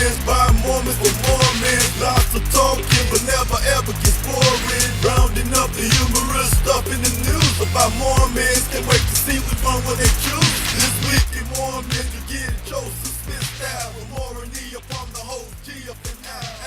Mormons by Mormons for Mormons. Lots of talking, but never ever gets boring. Rounding up the humorous stuff in the news about Mormons. Can't wait to see which one will they choose. This week in Mormons, you get Joseph Smith style. With Moroni upon the host, Geoff and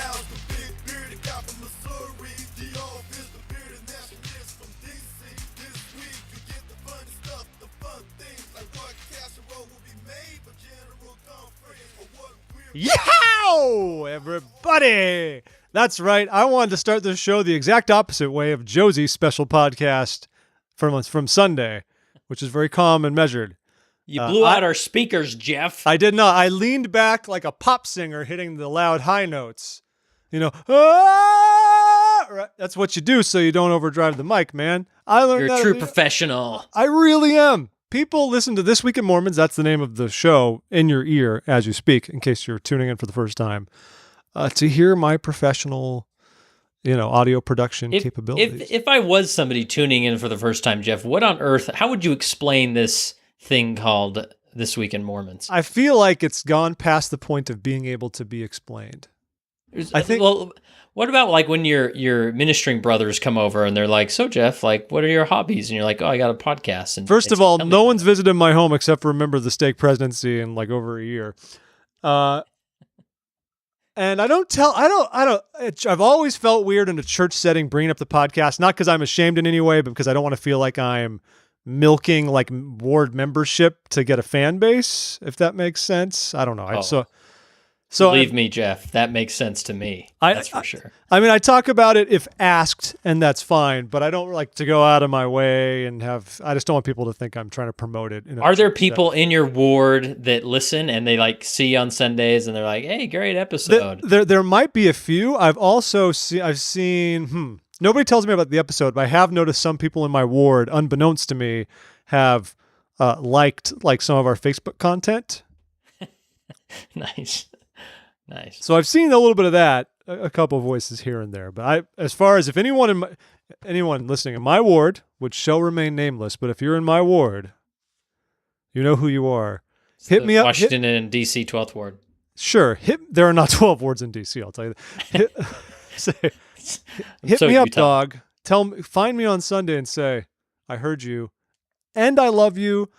Al's the big bearded guy from Missouri. Geoff is the bearded nationalist from DC. This week you get the funny stuff, the fun things, like what casserole will be made for General Conference, or what we're... Yow, everybody! That's right. I wanted to start this show the exact opposite way of Josie's special podcast from Sunday, which is very calm and measured. You blew out our speakers, Geoff. I did not. I leaned back like a pop singer hitting the loud high notes. You know, ah! Right. That's what you do so you don't overdrive the mic, man. I learned You're a true professional. I really am. People listen to This Week in Mormons. That's the name of the show in your ear as you speak, in case you're tuning in for the first time, to hear my professional, audio production capabilities. If I was somebody tuning in for the first time, Geoff, what on earth, how would you explain this thing called This Week in Mormons? I feel like it's gone past the point of being able to be explained. I think. Well, what about like when your ministering brothers come over and they're like, "So Geoff, like, what are your hobbies?" And you're like, "Oh, I got a podcast." And first of all, no one's visited my home except for Remember the Stake Presidency in like over a year. And I've always felt weird in a church setting bringing up the podcast, not because I'm ashamed in any way, but because I don't want to feel like I'm milking like ward membership to get a fan base, if that makes sense. I don't know. So believe me, Geoff, that makes sense to me. That's for sure. I mean, I talk about it if asked, and that's fine, but I don't like to go out of my way and I just don't want people to think I'm trying to promote it. Are there people in your ward that listen and they like see you on Sundays and they're like, "Hey, great episode"? There might be a few. I've seen, nobody tells me about the episode, but I have noticed some people in my ward, unbeknownst to me, have liked like some of our Facebook content. Nice. So I've seen a little bit of that, a couple of voices here and there. But as far as if anyone listening in my ward, which shall remain nameless, but if you're in my ward, you know who you are. Hit me up. Washington and D.C. 12th Ward. Sure. There are not 12 wards in D.C., I'll tell you that. Hit me up, dog. Find me on Sunday and say, I heard you, and I love you,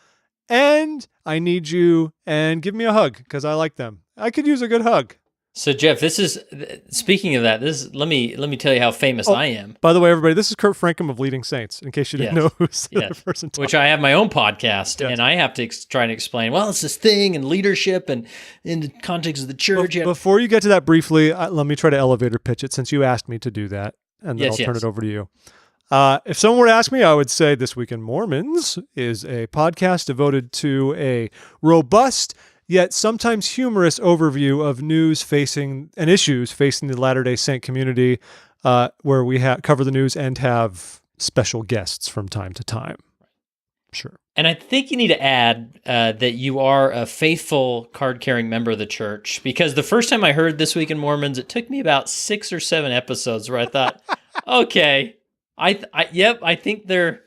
and I need you, and give me a hug, because I like them. I could use a good hug. So Geoff, speaking of that, let me tell you how famous I am. By the way, everybody, this is Kurt Frankham of Leading Saints, in case you didn't know who's the other person talking. Which I have my own podcast, and I have to try and explain, well, it's this thing and leadership and in the context of the church. Before you get to that briefly, let me try to elevator pitch it since you asked me to do that, and then I'll turn it over to you. If someone were to ask me, I would say This Week in Mormons is a podcast devoted to a robust yet sometimes humorous overview of news facing and issues facing the Latter-day Saint community, where we cover the news and have special guests from time to time. Sure. And I think you need to add that you are a faithful card-carrying member of the church, because the first time I heard This Week in Mormons, it took me about 6 or 7 episodes where I thought, okay, I think they're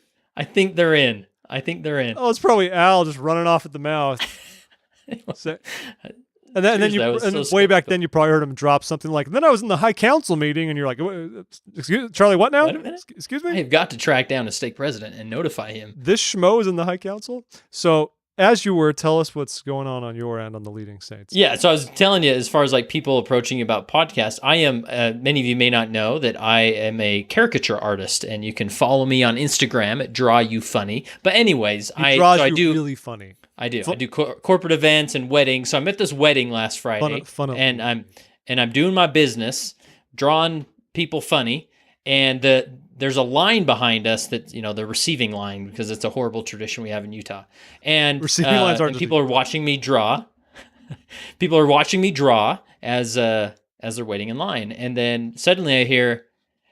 in. Oh, it's probably Al just running off at the mouth. And then way back then you probably heard him drop something like, then I was in the High Council meeting, and you're like, excuse Charlie, what now? Wait a minute. Excuse me? I have got to track down a stake president and notify him. This schmo is in the High Council? So as you were, tell us what's going on your end on the Leading Saints. Yeah, so I was telling you, as far as like people approaching you about podcasts, I am, many of you may not know that I am a caricature artist, and you can follow me on Instagram at DrawYouFunny. But anyways, I do really funny. I do. I do corporate events and weddings. So I'm at this wedding last Friday, and I'm doing my business, drawing people funny, and there's a line behind us that, the receiving line, because it's a horrible tradition we have in Utah. And receiving lines aren't. People are watching me draw. People are watching me draw as they're waiting in line, and then suddenly I hear,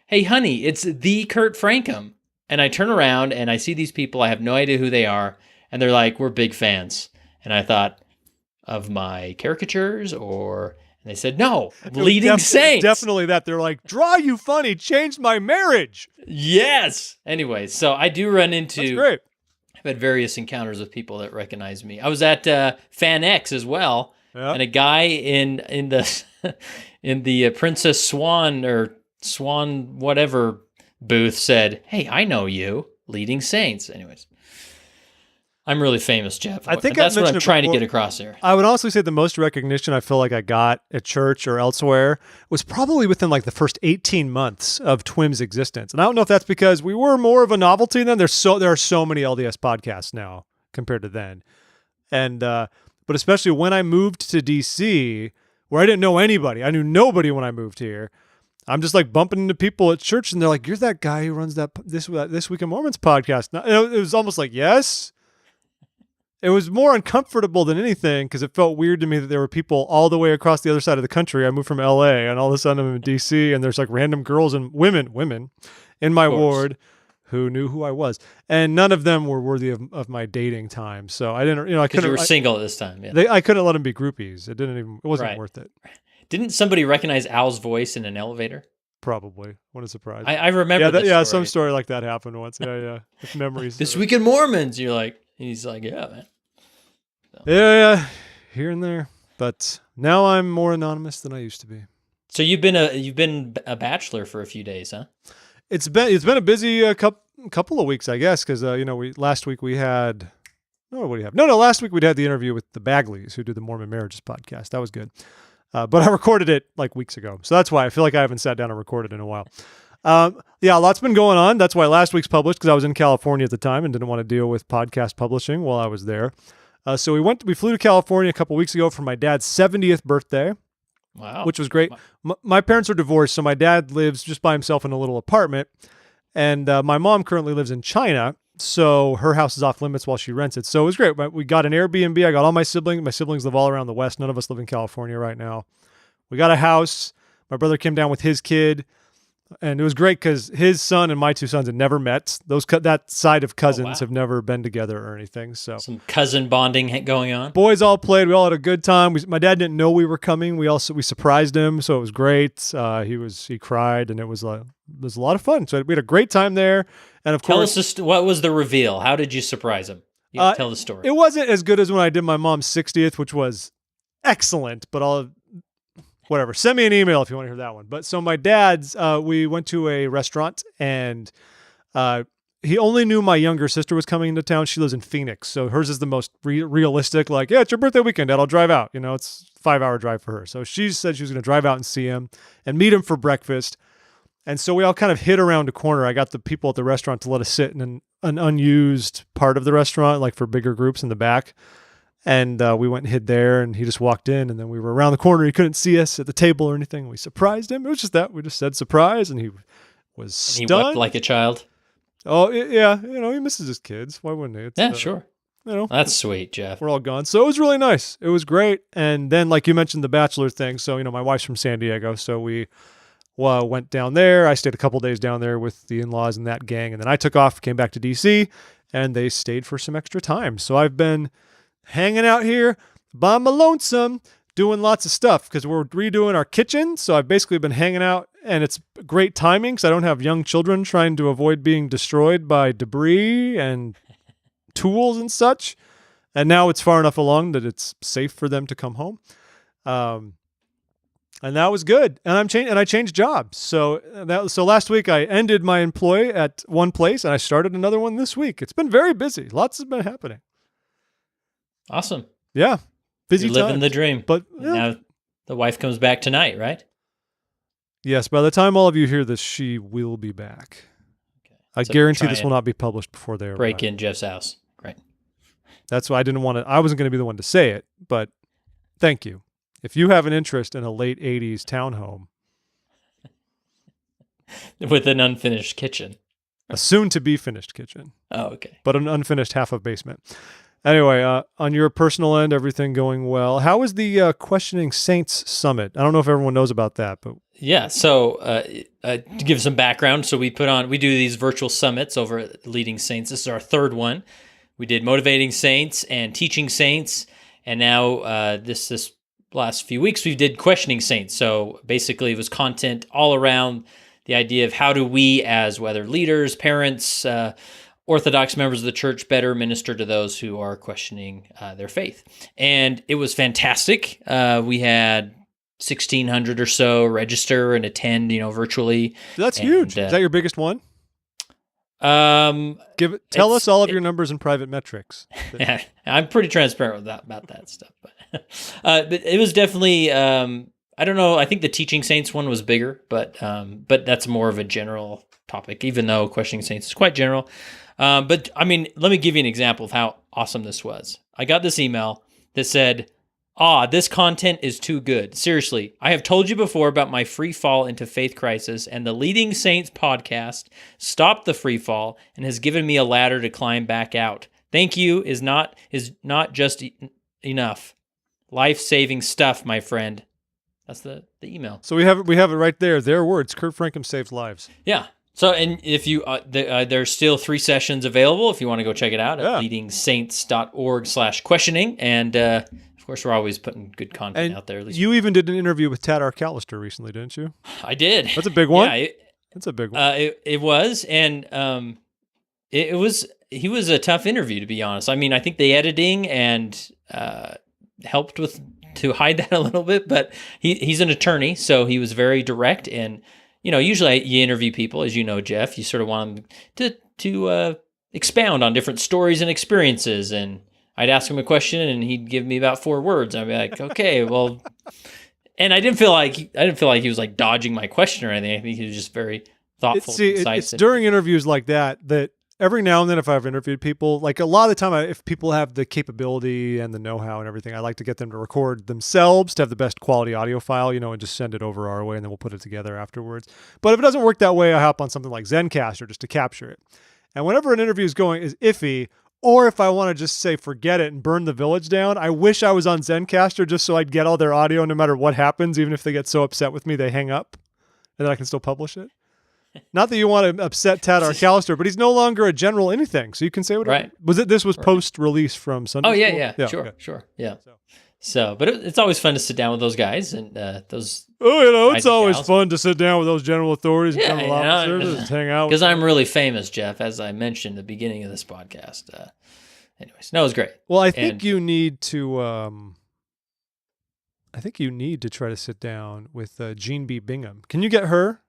"Hey, honey, it's the Kurt Frankham," and I turn around and I see these people. I have no idea who they are. And they're like, "We're big fans." And I thought, of my caricatures, or... And they said, "No, Leading Saints." Definitely that. They're like, "Draw You Funny changed my marriage." Yes. Anyway, so I do run into... That's great. I've had various encounters with people that recognize me. I was at Fan X as well, and a guy in the in the Princess Swan or Swan whatever booth said, "Hey, I know you, leading saints." Anyways, I'm really famous, Jeff. I think that's what I'm trying to get across here. I would honestly say the most recognition I feel like I got at church or elsewhere was probably within like the first 18 months of TWIM's existence. And I don't know if that's because we were more of a novelty then. There are so many LDS podcasts now compared to then. And but especially when I moved to DC, where I didn't know anybody. I knew nobody when I moved here. I'm just like bumping into people at church and they're like, "You're that guy who runs this Week in Mormons podcast." It was almost like, yes. It was more uncomfortable than anything because it felt weird to me that there were people all the way across the other side of the country. I moved from LA and all of a sudden I'm in DC and there's like random girls and women in my ward who knew who I was. And none of them were worthy of my dating time. So I didn't, I couldn't. You were single at this time. Yeah. I couldn't let them be groupies. It wasn't worth it. Didn't somebody recognize Al's voice in an elevator? Probably. What a surprise. I remember this story. Some story like that happened once. Yeah. If memories. This Week in Mormons, he's like, yeah, man. So. Yeah, here and there. But now I'm more anonymous than I used to be. So you've been a bachelor for a few days, huh? It's been a busy couple of weeks, I guess, because last week we had last week we'd had the interview with the Bagleys who do the Mormon Marriages podcast. That was good. But I recorded it like weeks ago. So that's why I feel like I haven't sat down and recorded in a while. A lot's been going on. That's why last week's published because I was in California at the time and didn't want to deal with podcast publishing while I was there. So we flew to California a couple weeks ago for my dad's 70th birthday. Wow. Which was great. My parents are divorced, so my dad lives just by himself in a little apartment. And my mom currently lives in China, so her house is off limits while she rents it. So it was great. We got an Airbnb. I got all my siblings. My siblings live all around the West. None of us live in California right now. We got a house. My brother came down with his kid. And it was great because his son and my two sons had never met. That side of cousins have never been together or anything. So some cousin bonding going on. Boys all played. We all had a good time. My dad didn't know we were coming. We surprised him, so it was great. He cried, and it was a lot of fun. So we had a great time there. And of course, tell us what was the reveal? How did you surprise him? Tell the story. It wasn't as good as when I did my mom's 60th, which was excellent. But whatever. Send me an email if you want to hear that one. But so my dad's, we went to a restaurant and he only knew my younger sister was coming into town. She lives in Phoenix. So hers is the most realistic, like, yeah, it's your birthday weekend, Dad, I'll drive out. It's a 5-hour drive for her. So she said she was going to drive out and see him and meet him for breakfast. And so we all kind of hid around a corner. I got the people at the restaurant to let us sit in an unused part of the restaurant, like for bigger groups in the back. And we went and hid there, and he just walked in, and then we were around the corner. He couldn't see us at the table or anything. We surprised him. It was just that. We just said surprise, and he was stunned. He wept like a child. Oh, yeah. He misses his kids. Why wouldn't he? Yeah, sure. That's sweet, Jeff. We're all gone. So it was really nice. It was great. And then, like you mentioned, the bachelor thing. So, my wife's from San Diego, so we went down there. I stayed a couple days down there with the in-laws and that gang, and then I took off, came back to D.C., and they stayed for some extra time. So I've been hanging out here by my lonesome, doing lots of stuff because we're redoing our kitchen. So I've basically been hanging out, and it's great timing because I don't have young children trying to avoid being destroyed by debris and tools and such. And now it's far enough along that it's safe for them to come home. And that was good. And I changed jobs. So last week I ended my employ at one place and I started another one this week. It's been very busy. Lots has been happening. Awesome. Yeah. Busy You're living the dream. But now the wife comes back tonight, right? Yes. By the time all of you hear this, she will be back. Okay. I guarantee this will not be published before they arrive. Break in Jeff's house. Great. That's why I wasn't going to be the one to say it, but thank you. If you have an interest in a late 80s townhome with an unfinished kitchen, a soon-to-be finished kitchen. Oh, okay. But an unfinished half of basement. Anyway, on your personal end, everything going well. How was the Questioning Saints Summit? I don't know if everyone knows about that, but yeah. So to give some background, so we do these virtual summits over at Leading Saints. This is our third one. We did Motivating Saints and Teaching Saints, and now this last few weeks we did Questioning Saints. So basically, it was content all around the idea of how do we, as whether leaders, parents, Orthodox members of the church better minister to those who are questioning their faith. And it was fantastic. We had 1,600 or so register and attend, virtually. That's huge. Is that your biggest one? Tell us all of your numbers and private metrics. I'm pretty transparent about that stuff. But it was definitely, I don't know. I think the Teaching Saints one was bigger, but that's more of a general topic, even though Questioning Saints is quite general. But I mean, let me give you an example of how awesome this was. I got this email that said, this content is too good. Seriously, I have told you before about my free fall into faith crisis, and the Leading Saints podcast stopped the free fall and has given me a ladder to climb back out. Thank you is not just enough. Life-saving stuff, my friend. That's the email. So we have it right there. Their words. Kurt Francom saves lives. Yeah. So, and if you, there's still 3 sessions available if you want to go check it out at leadingsaints.org/questioning. And, of course, we're always putting good content out there. At least you even did an interview with Tad Arcalister recently, didn't you? I did. That's a big one. Yeah, that's a big one. It was, and it was. He was a tough interview, to be honest. I mean, I think the editing and helped to hide that a little bit, but he's an attorney, so he was very direct. And usually you interview people, as you know, Geoff. You sort of want them to expound on different stories and experiences, and I'd ask him a question, and he'd give me about 4 words. I'd be like, okay, well, and I didn't feel like he was like dodging my question or anything. I think he was just very thoughtful. It's during interviews like that every now and then, if I've interviewed people, like a lot of the time, if people have the capability and the know-how and everything, I like to get them to record themselves to have the best quality audio file, and just send it over our way, and then we'll put it together afterwards. But if it doesn't work that way, I hop on something like Zencaster just to capture it. And whenever an interview is iffy, or if I want to just say forget it and burn the village down, I wish I was on Zencaster just so I'd get all their audio no matter what happens, even if they get so upset with me they hang up, and then I can still publish it. Not that you want to upset Tad Arcalister, but he's no longer a general anything, so you can say whatever. Right. This was post-release from Sunday School? Yeah. Sure, okay. Sure. Yeah. So, but it's always fun to sit down with those guys and those. It's always fun to sit down with those general authorities and general officers and hang out. Because I'm really famous, Geoff, as I mentioned at the beginning of this podcast. Anyways, it was great. Well, I think you need to. I think you need to try to sit down with Jean B. Bingham. Can you get her?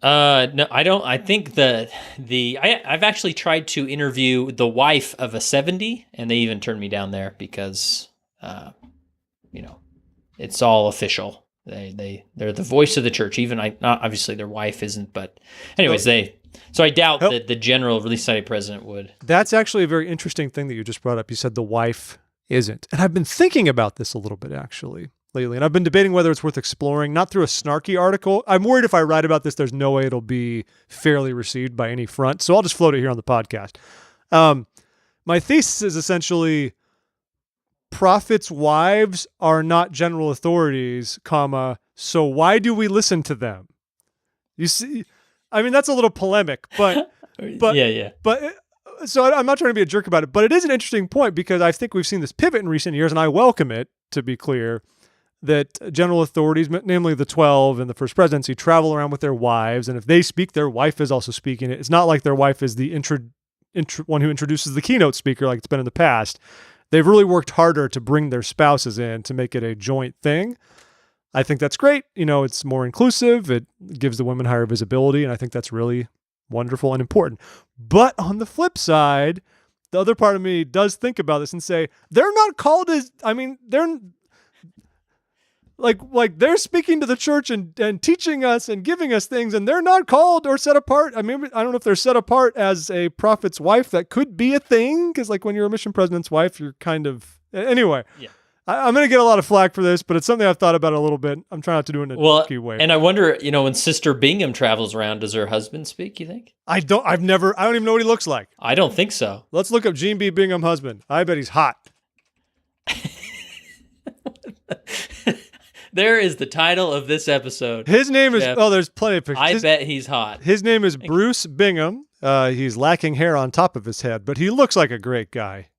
No, I don't. I think I've actually tried to interview the wife of a 70, and they even turned me down there because, it's all official. They're the voice of the church. Even obviously their wife isn't, but anyways, so I doubt that the general Relief Society president would. That's actually a very interesting thing that you just brought up. You said the wife isn't, and I've been thinking about this a little bit actually lately, and I've been debating whether it's worth exploring, not through a snarky article. I'm worried if I write about this, there's no way it'll be fairly received by any front, so I'll just float it here on the podcast. My thesis is essentially prophets' wives are not general authorities, so why do we listen to them? You see, I mean, that's a little polemic, but yeah. But so I'm not trying to be a jerk about it, but it is an interesting point because I think we've seen this pivot in recent years, and I welcome it, to be clear, that general authorities, namely the 12 and the First Presidency, travel around with their wives, and if they speak, their wife is also speaking. It's not like their wife is the one who introduces the keynote speaker like it's been in the past. They've really worked harder to bring their spouses in to make it a joint thing. I think that's great. It's more inclusive. It gives the women higher visibility, and I think that's really wonderful and important. But on the flip side, the other part of me does think about this and say, they're not called as, they're like they're speaking to the church and teaching us and giving us things, and they're not called or set apart. I don't know if they're set apart as a prophet's wife. That could be a thing, because like when you're a mission president's wife, you're kind of, anyway. Yeah. I'm going to get a lot of flack for this, but it's something I've thought about a little bit. I'm trying not to do it in a jerky way. And I wonder, when Sister Bingham travels around, does her husband speak, you think? I don't even know what he looks like. I don't think so. Let's look up Jean B. Bingham husband. I bet he's hot. There is the title of this episode. His name is, there's plenty of pictures. I bet he's hot. His name is Bruce Bingham. He's lacking hair on top of his head, but he looks like a great guy.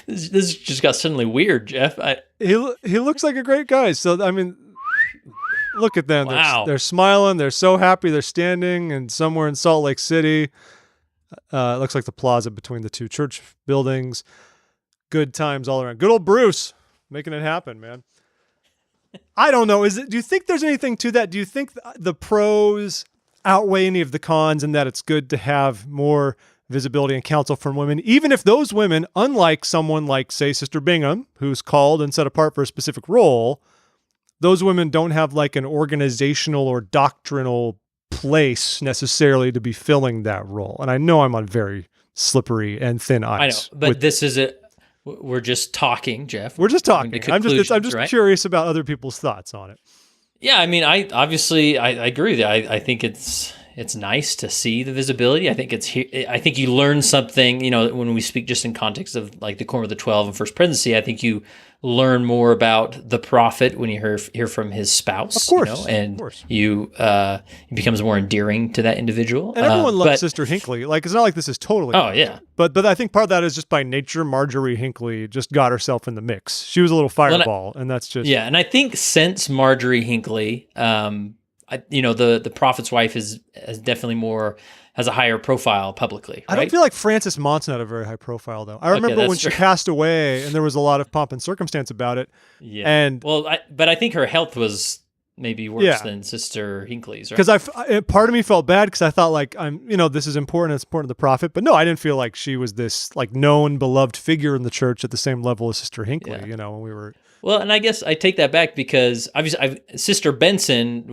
This just got suddenly weird, Geoff. He looks like a great guy. So, Look at them. Wow. They're smiling. They're so happy. They're standing and somewhere in Salt Lake City. It looks like the plaza between the two church buildings. Good times all around. Good old Bruce making it happen, man. I don't know. Do you think there's anything to that? Do you think the pros outweigh any of the cons and that it's good to have more visibility and counsel from women, even if those women, unlike someone like, say, Sister Bingham, who's called and set apart for a specific role, those women don't have like an organizational or doctrinal place necessarily to be filling that role. And I know I'm on very slippery and thin ice. I know, but we're just talking, Jeff. We're just talking. I'm just right? curious about other people's thoughts on it. Yeah, I mean, I agree with you. I think it's nice to see the visibility. I think you learn something, when we speak just in context of like the Quorum of the 12 and First Presidency. I think you learn more about the prophet when you hear from his spouse. Of course, and of course. He becomes more endearing to that individual. And everyone loves Sister Hinckley. Like, it's not like this is totally. Oh yeah. But I think part of that is just by nature. Marjorie Hinckley just got herself in the mix. She was a little fireball, and that's just And I think since Marjorie Hinckley, the prophet's wife has definitely has a higher profile publicly. Right? I don't feel like Frances Monson had a very high profile, though. I remember when she passed away, and there was a lot of pomp and circumstance about it. Yeah. And but I think her health was maybe worse than Sister Hinckley's, right? Because part of me felt bad because I thought like this is important. It's important to the prophet, but no, I didn't feel like she was this like known, beloved figure in the church at the same level as Sister Hinckley. When we were. Well, and I guess I take that back because obviously Sister Benson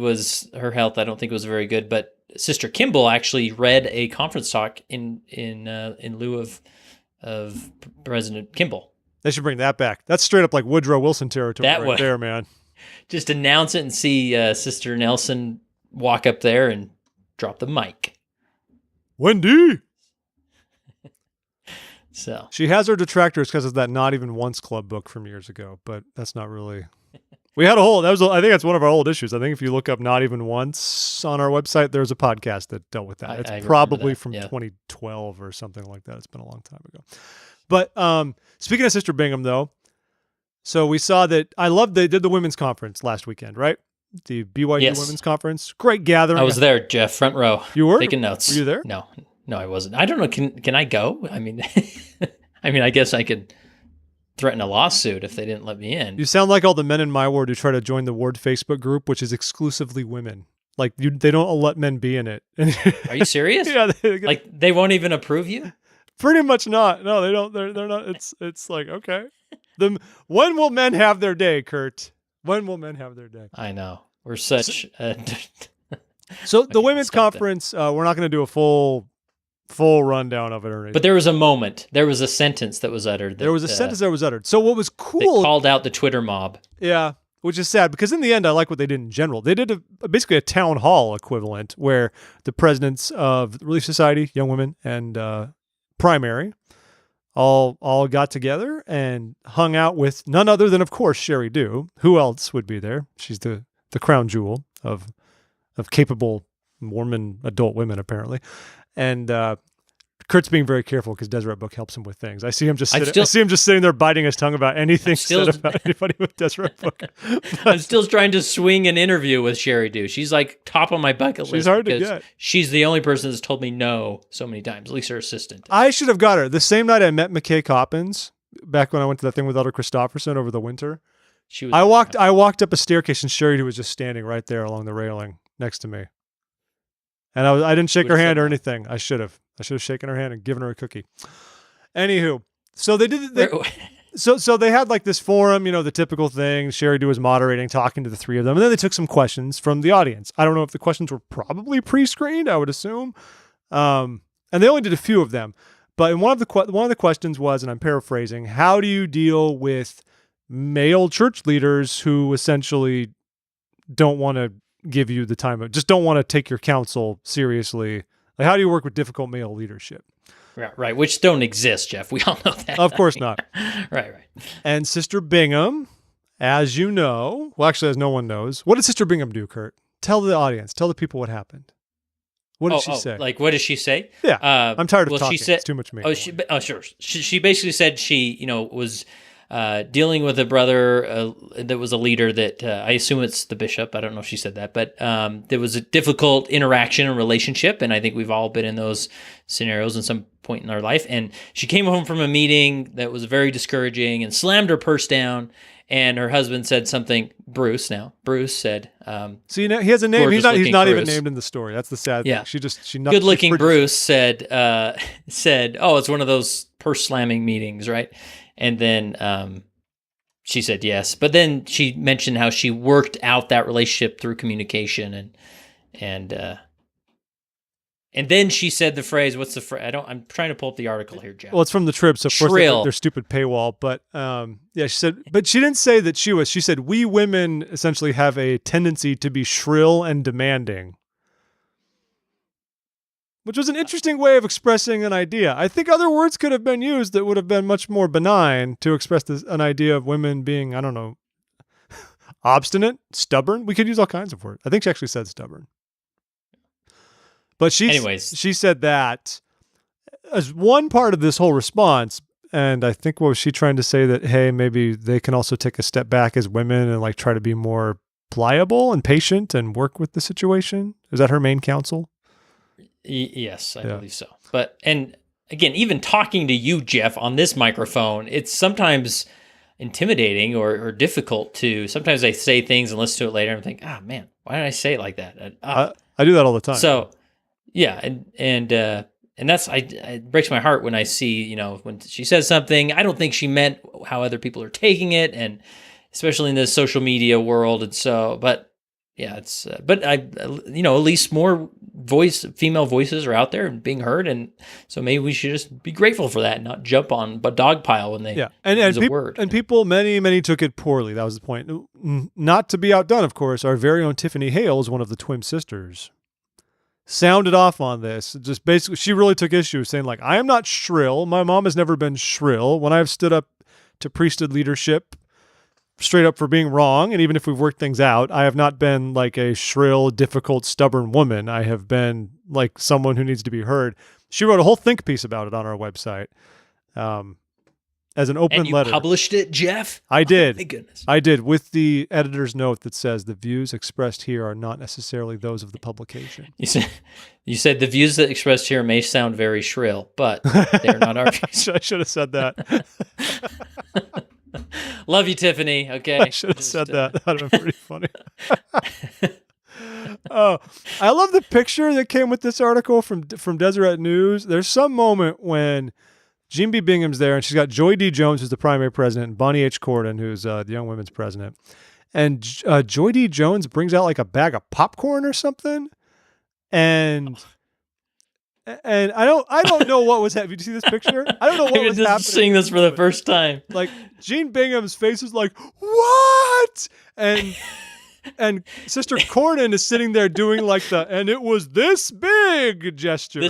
her health I don't think was very good, but Sister Kimball actually read a conference talk in lieu of President Kimball. They should bring that back. That's straight up like Woodrow Wilson territory there, man. Just announce it and see Sister Nelson walk up there and drop the mic. Wendy! So she has her detractors because of that Not Even Once Club book from years ago, but that's not really. We had I think that's one of our old issues. I think if you look up Not Even Once on our website, there's a podcast that dealt with that. It's probably from 2012 or something like that. It's been a long time ago. But speaking of Sister Bingham, though, so we saw that they did the women's conference last weekend, right? The BYU women's conference. Great gathering. I was there, Jeff, front row. You were? Taking notes. Were you there? No, I wasn't. I don't know. Can I go? I mean, I guess I could threaten a lawsuit if they didn't let me in. You sound like all the men in my ward who try to join the ward Facebook group, which is exclusively women. Like they don't let men be in it. Are you serious? Yeah. They won't even approve you? Pretty much not. No, they don't. They're not. It's like, okay. When will men have their day, Kurt? When will men have their day? I know. We're such. So the women's conference, we're not going to do a full rundown of it or anything. But there was a moment. There was a sentence that was uttered. There was a sentence that was uttered. So what was cool... They called out the Twitter mob. Yeah, which is sad because in the end, I like what they did in general. They did basically a town hall equivalent where the presidents of the Relief Society, Young Women, and Primary all got together and hung out with none other than, of course, Sherry Dew. Who else would be there? She's the crown jewel of capable Mormon adult women, apparently. And Kurt's being very careful because Deseret Book helps him with things. I see him just sitting there biting his tongue about anything said about anybody with Deseret Book. I'm still trying to swing an interview with Sherry Dew. She's like top on my bucket list. She's hard to get. She's the only person that's told me no so many times, at least her assistant. I should have got her. The same night I met McKay Coppins, back when I went to that thing with Elder Christofferson over the winter. I walked up a staircase and Sherry Dew was just standing right there along the railing next to me. And I didn't shake her hand or anything. I should have shaken her hand and given her a cookie. Anywho, so they did. So they had like this forum, the typical thing. Sherry Dew was moderating, talking to the three of them, and then they took some questions from the audience. I don't know if the questions were probably pre-screened. I would assume, and they only did a few of them. But one of the questions was, and I'm paraphrasing, how do you deal with male church leaders who essentially don't want to give you the time just don't want to take your counsel seriously? Like, how do you work with difficult male leadership? Right, which don't exist, Jeff. We all know that. Of course not. Right. And Sister Bingham, as you know, well, actually, as no one knows, what did Sister Bingham do, Kurt? Tell the audience, tell the people what happened. What did she say? Like, what did she say? Yeah, I'm tired of talking. She said, it's too much me. Sure. She basically said she, was dealing with a brother that was a leader that I assume it's the bishop. I don't know if she said that, but there was a difficult interaction and relationship, and I think we've all been in those scenarios at some point in our life. And she came home from a meeting that was very discouraging and slammed her purse down. And her husband said something. Bruce said. So he has a name. He's not even named in the story. That's the sad thing. She good-looking Bruce said, "Oh, it's one of those purse slamming meetings, right?" And then she said yes, but then she mentioned how she worked out that relationship through communication, and then she said the phrase. What's the phrase? I'm trying to pull up the article here, Jeff. Well, it's from the Trib, so of course their stupid paywall. But she said, but she didn't say that she was. She said we women essentially have a tendency to be shrill and demanding, which was an interesting way of expressing an idea. I think other words could have been used that would have been much more benign to express an idea of women being, I don't know, obstinate, stubborn. We could use all kinds of words. I think she actually said stubborn. But she said that as one part of this whole response, and I think what was she trying to say that, hey, maybe they can also take a step back as women and like try to be more pliable and patient and work with the situation? Is that her main counsel? Yes, I believe so. But, and again, even talking to you, Jeff, on this microphone, it's sometimes intimidating or difficult to, sometimes I say things and listen to it later and think, man, why did I say it like that? I do that all the time. So, yeah, and that's it breaks my heart when I see, when she says something, I don't think she meant how other people are taking it, and especially in the social media world. And so, but yeah, it's but at least more female voices are out there and being heard, and so maybe we should just be grateful for that and not jump on a dog pile when they use a word. And people, many took it poorly. That was the point. Not to be outdone, of course, our very own Tiffany Hales, one of the twin sisters, sounded off on this. Just basically, she really took issue, saying like, I am not shrill. My mom has never been shrill. When I've stood up to priesthood leadership, straight up for being wrong, and even if we've worked things out, I have not been like a shrill, difficult, stubborn woman. I have been like someone who needs to be heard. She wrote a whole think piece about it on our website. As an open letter. And you published it, Jeff? I did. Oh, my goodness. I did, with the editor's note that says the views expressed here are not necessarily those of the publication. You said the views that expressed here may sound very shrill, but they're not our views. I should have said that. Love you, Tiffany. Okay. I should have said that. That would have been pretty funny. Oh, I love the picture that came with this article from Deseret News. There's some moment when Jean B. Bingham's there, and she's got Joy D. Jones, who's the primary president, and Bonnie H. Corden, who's the Young Women's president. And Joy D. Jones brings out like a bag of popcorn or something, and I don't know what was happening. Did you see this picture? I don't know what was happening. Seeing this for the first time. Like Jean Bingham's face is like, what? And Sister Corden is sitting there doing like and it was this big gesture.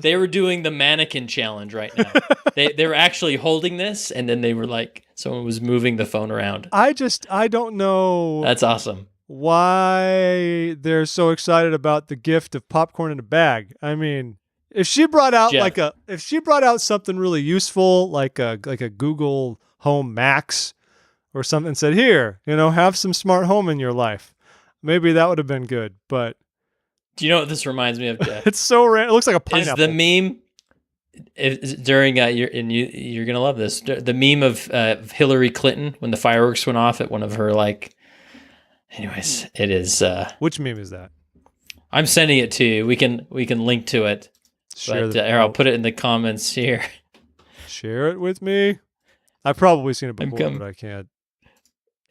They were doing the mannequin challenge right now. they were actually holding this, and then they were like, someone was moving the phone around. I don't know. That's awesome. Why they're so excited about the gift of popcorn in a bag. I mean, if she brought out something really useful, like a Google Home Max or something, and said, here, have some smart home in your life, maybe that would have been good. But do you know what this reminds me of, Jeff? It's so random. It looks like a pineapple. Is the meme during you're gonna love this, the meme of Hillary Clinton when the fireworks went off at one of her anyways, it is which meme is that? I'm sending it to you. We can link to it. But I'll put it in the comments here. Share it with me. I've probably seen it before, but I can't.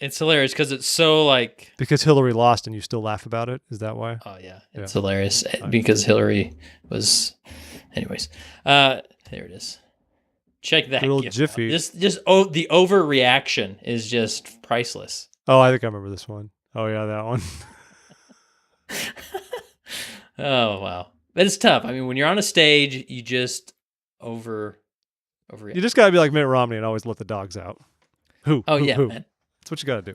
It's hilarious because it's so because Hillary lost and you still laugh about it. Is that why? Oh yeah, it's hilarious because Hillary was. Anyways, there it is. Check that. Little Jiffy. The overreaction is just priceless. Oh, I think I remember this one. Oh yeah, that one. Oh wow, but it's tough. I mean, when you're on a stage, you just overreact. You just gotta be like Mitt Romney and always let the dogs out. Who? Man. That's what you gotta do.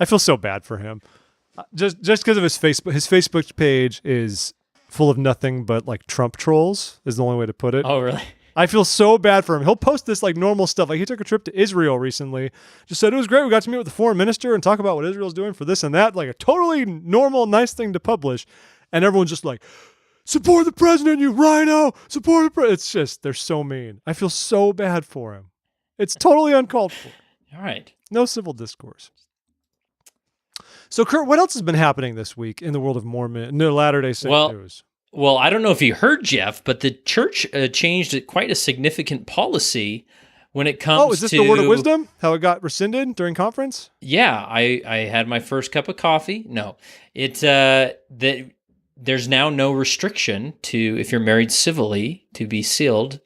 I feel so bad for him. Just because of his Facebook. His Facebook page is full of nothing but Trump trolls. Is the only way to put it. Oh really? I feel so bad for him. He'll post this like normal stuff. Like he took a trip to Israel recently. Just said it was great. We got to meet with the foreign minister and talk about what Israel's doing for this and that. Like a totally normal, nice thing to publish. And everyone's just like, support the president, you rhino. Support the president. It's just, they're so mean. I feel so bad for him. It's totally uncalled for. All right. No civil discourse. So, Kurt, what else has been happening this week in the world of Mormon, no, Latter-day Saint news? Well, I don't know if you heard, Jeff, but the church changed quite a significant policy when it comes to... Oh, is this the word of wisdom? How it got rescinded during conference? Yeah, I had my first cup of coffee. No, it's that there's now no restriction to, if you're married civilly, to be sealed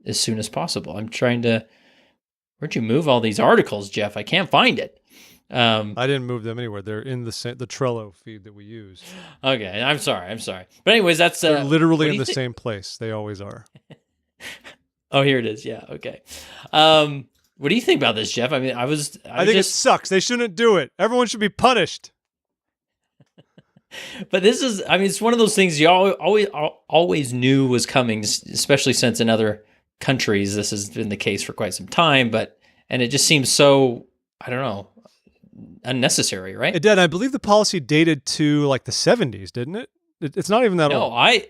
as soon as possible. I'm trying to... Where'd you move all these articles, Jeff? I can't find it. I didn't move them anywhere. They're in the Trello feed that we use. Okay, I'm sorry. But anyways, that's they're literally in the same place. They always are. Oh, here it is. Yeah. Okay. What do you think about this, Jeff? I mean, I think it sucks. They shouldn't do it. Everyone should be punished. But this is, I mean, it's one of those things you always knew was coming, especially since in other countries this has been the case for quite some time. And it just seems so, I don't know, unnecessary, right? It did. I believe the policy dated to like the 70s, didn't it? It's not even that old. No, I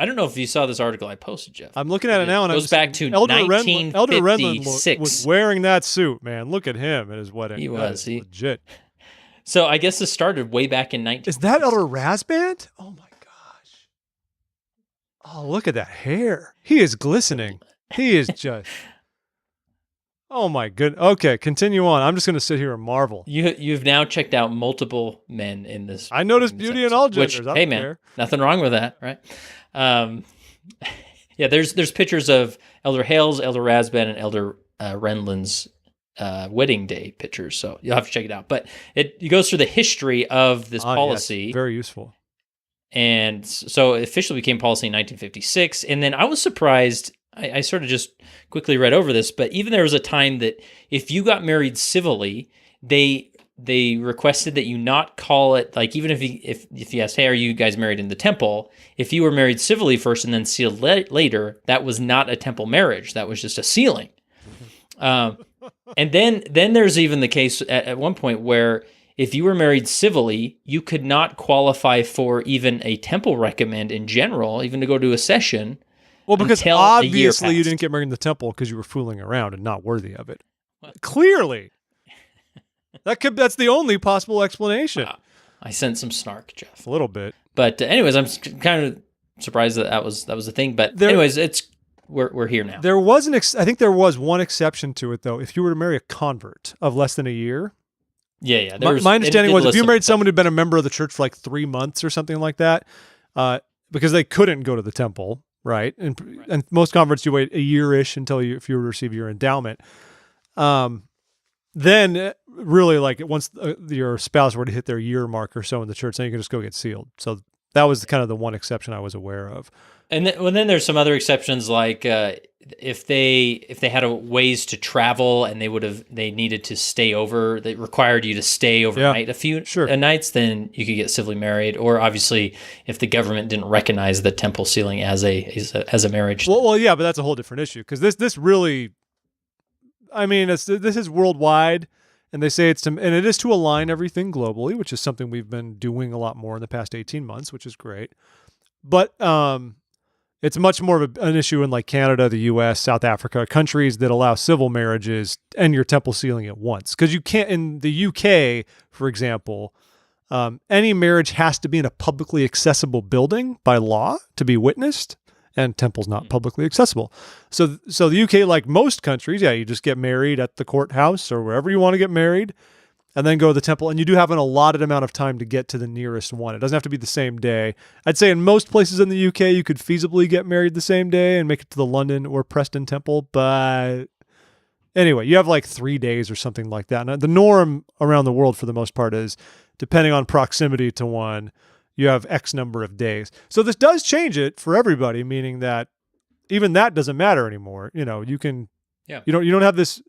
don't know if you saw this article I posted, Jeff. I'm looking at it now, and it goes back to 1956. Elder Renlund was wearing that suit, man. Look at him at his wedding. He was. Legit. So I guess this started way back in 1956. Is that Elder Rasband? Oh my gosh. Oh, look at that hair. He is glistening. He is just... Oh my goodness. Okay, continue on. I'm just going to sit here and marvel. You've now checked out multiple men in this. I noticed beauty in all genders. Hey man, nothing wrong with that, right? Yeah, there's pictures of Elder Hales, Elder Rasband, and Elder Renlund's wedding day pictures. So you'll have to check it out. But it goes through the history of this policy. Yes, very useful. And so it officially became policy in 1956. And then I was surprised. I sort of just quickly read over this, but even there was a time that if you got married civilly, they requested that you not call it, like even if you asked, hey, are you guys married in the temple? If you were married civilly first and then sealed later, that was not a temple marriage. That was just a sealing. And then there's even the case at one point where if you were married civilly, you could not qualify for even a temple recommend in general, even to go to a session. Well, because obviously you didn't get married in the temple because you were fooling around and not worthy of it. What? Clearly. That's the only possible explanation. I sent some snark, Jeff. A little bit. But anyways, I'm kind of surprised that was a thing. But anyways, we're here now. There was I think there was one exception to it though. If you were to marry a convert of less than a year. Yeah. My understanding was if you married someone who'd been a member of the church for like 3 months or something like that, because they couldn't go to the temple. Right, and most converts you wait a year-ish until if you receive your endowment. Then really, like once your spouse were to hit their year mark or so in the church, then you can just go get sealed. So that was kind of the one exception I was aware of. And then there's some other exceptions, like if they had a ways to travel and they needed to stay over, they required you to stay overnight a few nights, then you could get civilly married. Or obviously, if the government didn't recognize the temple sealing as a marriage. Well, yeah, but that's a whole different issue because this really, I mean, this is worldwide, and they say and it is to align everything globally, which is something we've been doing a lot more in the past 18 months, which is great. But it's much more of an issue in like Canada, the U.S., South Africa, countries that allow civil marriages and your temple sealing at once. Because you can't, in the U.K., for example, any marriage has to be in a publicly accessible building by law to be witnessed, and temple's not publicly accessible. So the U.K., like most countries, you just get married at the courthouse or wherever you want to get married, and then go to the temple. And you do have an allotted amount of time to get to the nearest one. It doesn't have to be the same day. I'd say in most places in the UK, you could feasibly get married the same day and make it to the London or Preston temple. But anyway, you have like 3 days or something like that. And the norm around the world for the most part is, depending on proximity to one, you have X number of days. So this does change it for everybody, meaning that even that doesn't matter anymore. You know, you can, you don't have this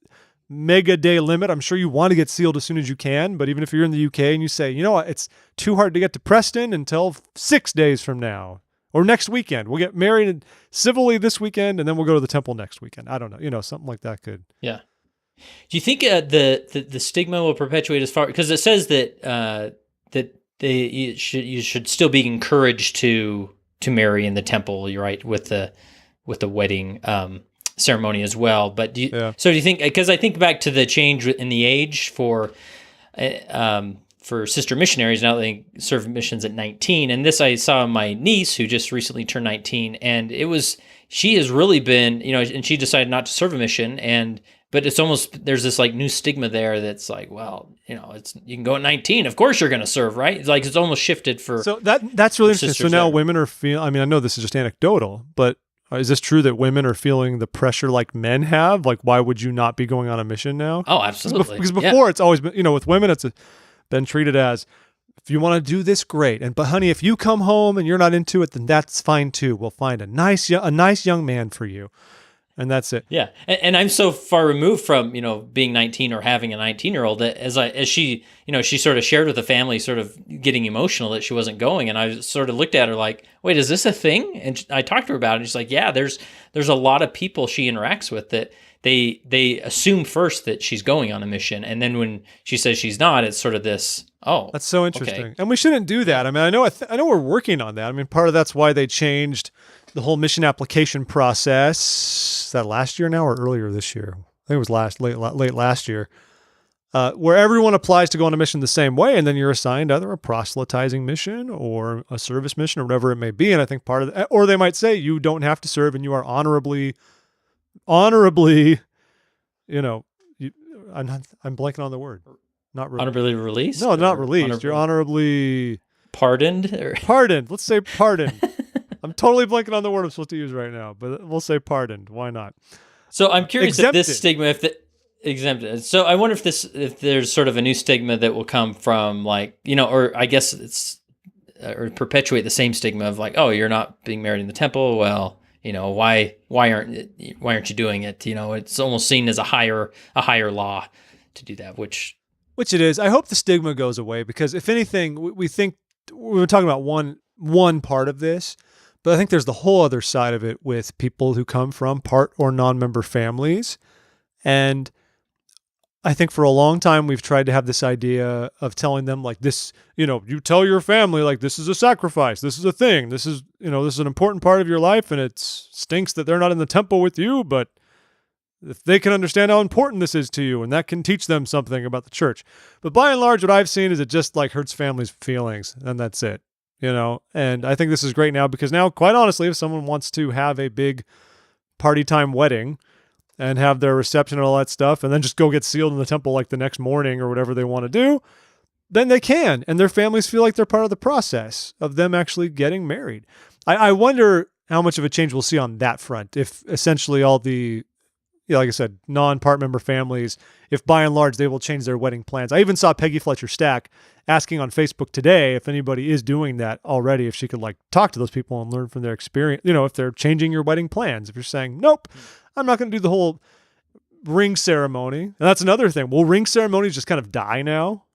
mega day limit. I'm sure you want to get sealed as soon as you can, but even if you're in the UK and you say, you know what, it's too hard to get to Preston until 6 days from now, or next weekend. We'll get married civilly this weekend, and then we'll go to the temple next weekend. I don't know. You know, something like that could. Yeah. Do you think the stigma will perpetuate as far, because it says that you should still be encouraged to marry in the temple. You're right, with the wedding ceremony as well. But do you think, because I think back to the change in the age for sister missionaries, now they serve missions at 19, and this I saw my niece who just recently turned 19, and she has really been, you know, and she decided not to serve a mission, but it's almost, there's this like new stigma there that's like, well, you know, you can go at 19, of course you're going to serve, right? It's like it's almost shifted for. So that's really interesting. So now women are feeling, I mean, I know this is just anecdotal, but is this true that women are feeling the pressure like men have? Like, why would you not be going on a mission now? Oh, absolutely. Because before it's always been, you know, with women, it's been treated as, if you want to do this, great. But honey, if you come home and you're not into it, then that's fine too. We'll find a nice young man for you. And that's it. Yeah. And I'm so far removed from, you know, being 19 or having a 19-year-old that as she, you know, she sort of shared with the family, sort of getting emotional that she wasn't going. And I sort of looked at her like, wait, is this a thing? And I talked to her about it. And she's like, yeah, there's a lot of people she interacts with that they assume first that she's going on a mission. And then when she says she's not, it's sort of this, oh, that's so interesting. Okay. And we shouldn't do that. I mean, I know we're working on that. I mean, part of that's why they changed the whole mission application process. Is that last year now or earlier this year? I think it was late last year, where everyone applies to go on a mission the same way, and then you're assigned either a proselytizing mission or a service mission or whatever it may be. And I think part of that, or they might say you don't have to serve and you are honorably, you know, I'm blanking on the word. Not honorably released? No, not released. You're honorably pardoned. Pardoned. Let's say pardoned. I'm totally blanking on the word I'm supposed to use right now, but we'll say pardoned. Why not? So I'm curious exempted. if this stigma, exempted. So I wonder if there's sort of a new stigma that will come from, like, you know, or I guess it's or perpetuate the same stigma of like, oh, you're not being married in the temple. Well, you know, why aren't you doing it? You know, it's almost seen as a higher law to do that, which it is. I hope the stigma goes away, because if anything, we think we're talking about one part of this. But I think there's the whole other side of it with people who come from part or non-member families. And I think for a long time, we've tried to have this idea of telling them like this, you know, you tell your family like this is a sacrifice. This is a thing. This is, you know, this is an important part of your life, and it stinks that they're not in the temple with you. But if they can understand how important this is to you, and that can teach them something about the church. But by and large, what I've seen is it just like hurts families' feelings, and that's it. You know, and I think this is great now, because now, quite honestly, if someone wants to have a big party time wedding and have their reception and all that stuff, and then just go get sealed in the temple like the next morning or whatever they want to do, then they can. And their families feel like they're part of the process of them actually getting married. I wonder how much of a change we'll see on that front, if essentially all the, like I said, non-part member families, if by and large they will change their wedding plans. I even saw Peggy Fletcher Stack asking on Facebook today if anybody is doing that already, if she could like talk to those people and learn from their experience, you know, if they're changing your wedding plans. If you're saying, nope, I'm not going to do the whole ring ceremony. And that's another thing. Will ring ceremonies just kind of die now?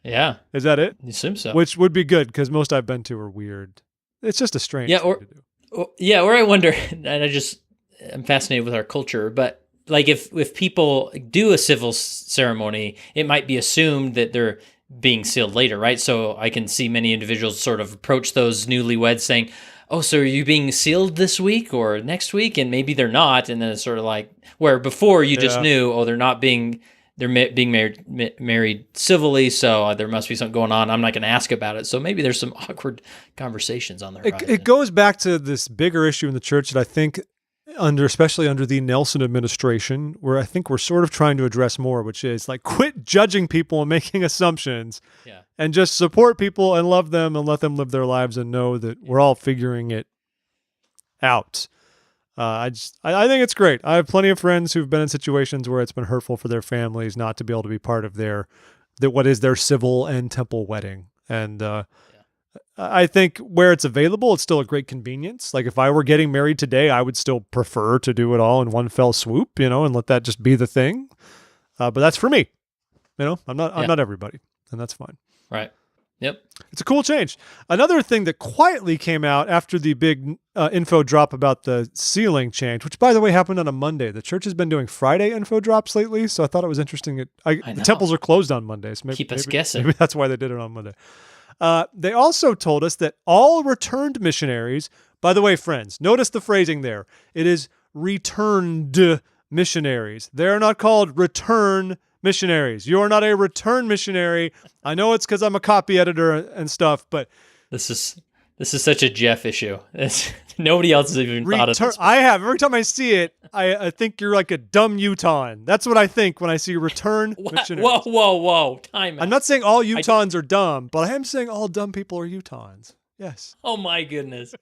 Yeah. Is that it? You assume so. Which would be good, because most I've been to are weird. It's just a strange thing to do. Or I wonder, and I'm fascinated with our culture, but like if people do a civil ceremony, it might be assumed that they're being sealed later, right? So I can see many individuals sort of approach those newlyweds saying, oh, so are you being sealed this week or next week? And maybe they're not. And then it's sort of like, where before you just knew, oh, they're being married civilly, so there must be something going on. I'm not going to ask about it. So maybe there's some awkward conversations on there. It goes back to this bigger issue in the church that I think especially under the Nelson administration, where I think we're sort of trying to address more, which is like, quit judging people and making assumptions, and just support people and love them and let them live their lives and know that we're all figuring it out. I think it's great. I have plenty of friends who've been in situations where it's been hurtful for their families not to be able to be part of what is their civil and temple wedding. And I think where it's available, it's still a great convenience. Like if I were getting married today, I would still prefer to do it all in one fell swoop, you know, and let that just be the thing. But that's for me. You know, I'm not everybody, and that's fine. Right. Yep. It's a cool change. Another thing that quietly came out after the big info drop about the ceiling change, which, by the way, happened on a Monday. The church has been doing Friday info drops lately, so I thought it was interesting. The temples are closed on Mondays. Keep us guessing. Maybe that's why they did it on Monday. They also told us that all returned missionaries, by the way, friends, notice the phrasing there. It is returned missionaries. They're not called return missionaries. You are not a return missionary. I know it's because I'm a copy editor and stuff, but this is such a Geoff issue. Nobody else has even thought of this. I have. Every time I see it, I think you're like a dumb Utahn. That's what I think when I see return missionaries. Whoa. Time out. I'm not saying all Utahns are dumb, but I am saying all dumb people are Utahns. Yes. Oh my goodness.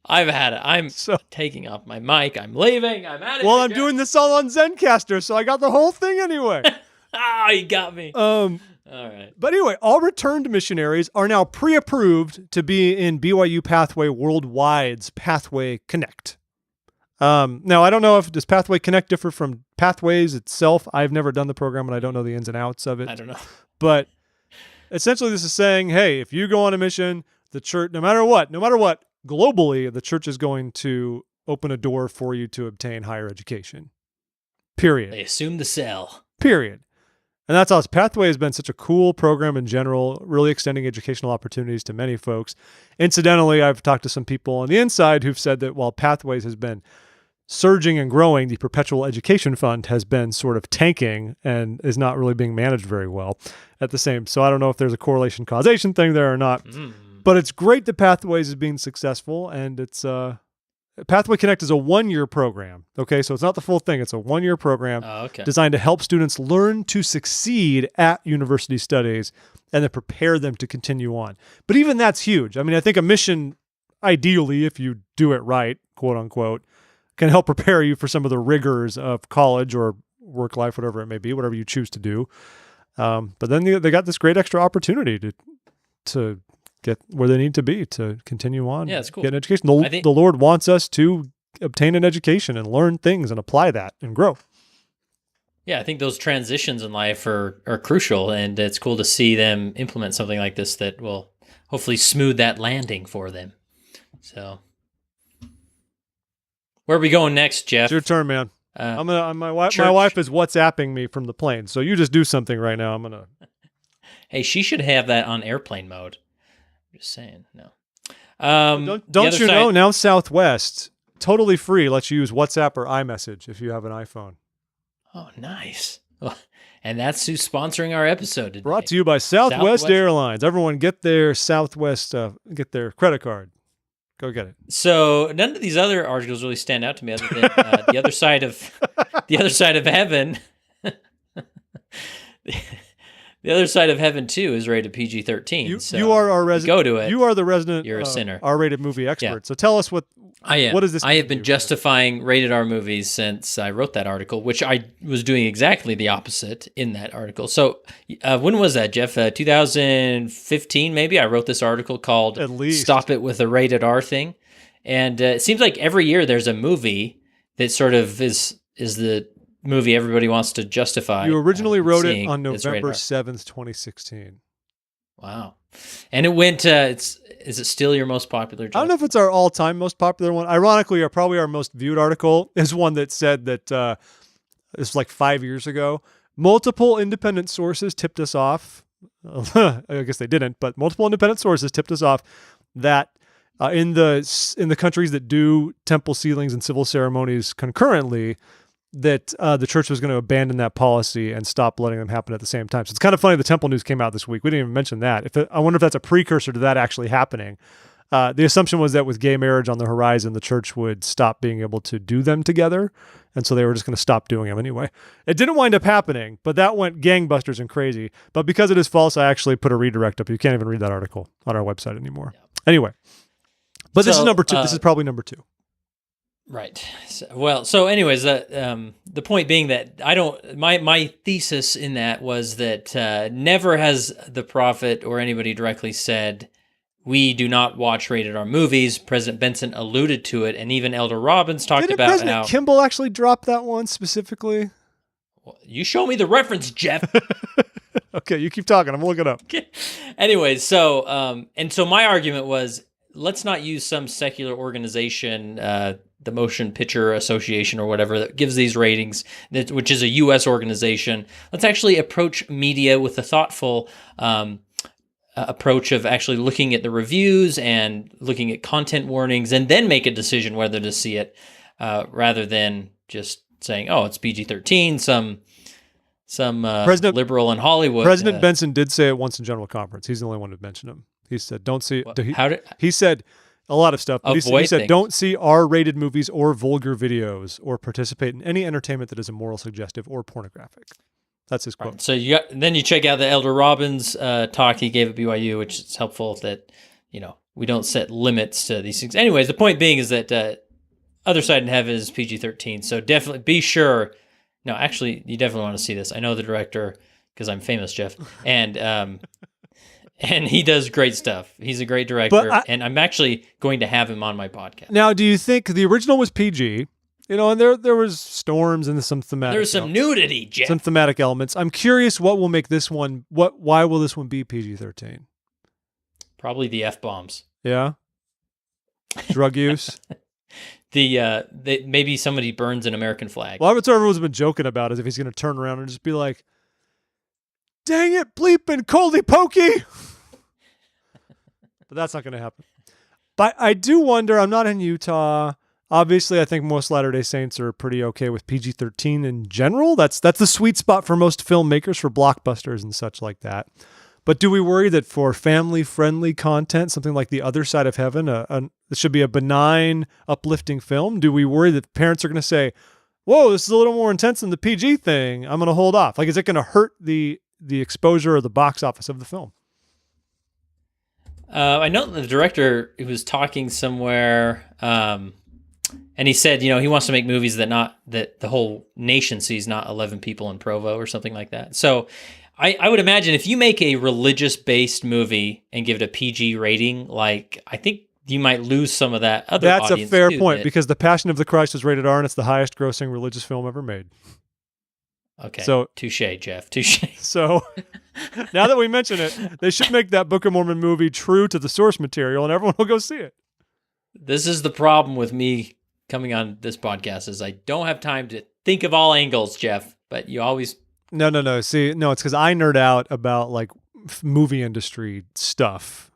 I've had it. I'm taking off my mic. I'm leaving. I'm out of here. Well, I'm doing this all on Zencaster, so I got the whole thing anyway. You got me. All right. But anyway, all returned missionaries are now pre-approved to be in BYU Pathway Worldwide's Pathway Connect. Now, I don't know does Pathway Connect differ from Pathways itself? I've never done the program, and I don't know the ins and outs of it. I don't know. But essentially, this is saying, hey, if you go on a mission, the church, no matter what, globally, the church is going to open a door for you to obtain higher education. Period. They assume the sell. Period. And that's us. Pathway has been such a cool program in general, really extending educational opportunities to many folks. Incidentally, I've talked to some people on the inside who've said that while Pathways has been surging and growing, the Perpetual Education Fund has been sort of tanking and is not really being managed very well at the same. So I don't know if there's a correlation causation thing there or not. But it's great that Pathways is being successful, and it's Pathway Connect is a 1-year program. Okay, so it's not the full thing. It's a 1-year program designed to help students learn to succeed at university studies and then prepare them to continue on. But even that's huge. I mean, I think a mission, ideally, if you do it right, quote unquote, can help prepare you for some of the rigors of college or work life, whatever it may be, whatever you choose to do. But then they got this great extra opportunity to get where they need to be to continue on. Yeah, it's cool. Get an education. The Lord wants us to obtain an education and learn things and apply that and grow. Yeah, I think those transitions in life are crucial, and it's cool to see them implement something like this that will hopefully smooth that landing for them. So, where are we going next, Geoff? It's your turn, man. My wife is WhatsApping me from the plane, so you just do something right now. I'm gonna. Hey, she should have that on airplane mode. Just saying, no. Don't you know now Southwest totally free lets you use WhatsApp or iMessage if you have an iPhone. Oh, nice. And that's who's sponsoring our episode today. Brought to you by Southwest Airlines. Everyone get their Southwest, get their credit card. Go get it. So none of these other articles really stand out to me other than the other side of heaven. The other side of heaven too is rated PG-13. You are our resident. Go to it. You are the resident. You're a sinner. R-rated movie expert. Yeah. So tell us what I am. What is this? I have been justifying rated R movies since I wrote that article, which I was doing exactly the opposite in that article. So when was that, Geoff? 2015, maybe. I wrote this article called At least. "Stop It with the Rated R Thing," and it seems like every year there's a movie that sort of is the movie everybody wants to justify. You originally wrote it on November 7th, 2016. Wow. And it went, is it still your most popular joke? I don't know if it's our all-time most popular one. Ironically, probably our most viewed article is one that said that this was like 5 years ago. Multiple independent sources tipped us off. I guess they didn't, but multiple independent sources tipped us off that in the countries that do temple sealings and civil ceremonies concurrently, that the church was going to abandon that policy and stop letting them happen at the same time. So it's kind of funny the temple news came out this week. We didn't even mention that. I wonder if that's a precursor to that actually happening. The assumption was that with gay marriage on the horizon, the church would stop being able to do them together. And so they were just going to stop doing them anyway. It didn't wind up happening, but that went gangbusters and crazy. But because it is false, I actually put a redirect up. You can't even read that article on our website anymore. Yeah. Anyway, but this is number 2. This is probably number 2. Right. So anyways, the point being that my thesis in that was that never has the prophet or anybody directly said, we do not watch rated R movies. President Benson alluded to it, and even Elder Robbins talked about President how Kimball actually dropped that one specifically. You show me the reference, Geoff. Okay, you keep talking. I'm looking up. Okay. Anyways, so my argument was, let's not use some secular organization, the Motion Picture Association or whatever, that gives these ratings, which is a U.S. organization. Let's actually approach media with a thoughtful approach of actually looking at the reviews and looking at content warnings, and then make a decision whether to see it, rather than just saying, "Oh, it's PG-13." Some liberal in Hollywood. President Benson did say it once in General Conference. He's the only one who mentioned him. He said, "Don't see." He said a lot of stuff. But he said, "Don't see R-rated movies or vulgar videos, or participate in any entertainment that is immoral, suggestive, or pornographic." That's his quote. Right. So then you check out the Elder Robbins talk he gave at BYU, which is helpful that we don't set limits to these things. Anyways, the point being is that Other Side in Heaven is PG-13. So definitely be sure. No, actually, you definitely want to see this. I know the director because I'm famous, Geoff, and he does great stuff. He's a great director, and I'm actually going to have him on my podcast. Now, do you think the original was PG? And there was storms and some thematic. There's some nudity, Geoff. Some thematic elements. I'm curious what will make this one. Why will this one be PG-13? Probably the F-bombs. Yeah. Drug use. Maybe somebody burns an American flag. Well, that's what everyone's been joking about, is if he's going to turn around and just be like, "Dang it, bleeping coldy pokey." But that's not going to happen. But I do wonder, I'm not in Utah. Obviously, I think most Latter-day Saints are pretty okay with PG-13 in general. That's the sweet spot for most filmmakers, for blockbusters and such like that. But do we worry that for family-friendly content, something like The Other Side of Heaven, this should be a benign, uplifting film? Do we worry that parents are going to say, "Whoa, this is a little more intense than the PG thing. I'm going to hold off"? Like, is it going to hurt the exposure or the box office of the film? I know the director was talking somewhere, and he said, he wants to make movies that the whole nation sees, not 11 people in Provo or something like that. So I would imagine if you make a religious-based movie and give it a PG rating, like, I think you might lose some of that other audience. That's a fair point, because The Passion of the Christ was rated R, and it's the highest-grossing religious film ever made. Okay, so touche, Geoff, touche. So now that we mention it, they should make that Book of Mormon movie true to the source material, and everyone will go see it. This is the problem with me coming on this podcast, is I don't have time to think of all angles, Geoff, but you always... No. See, no, it's because I nerd out about like movie industry stuff.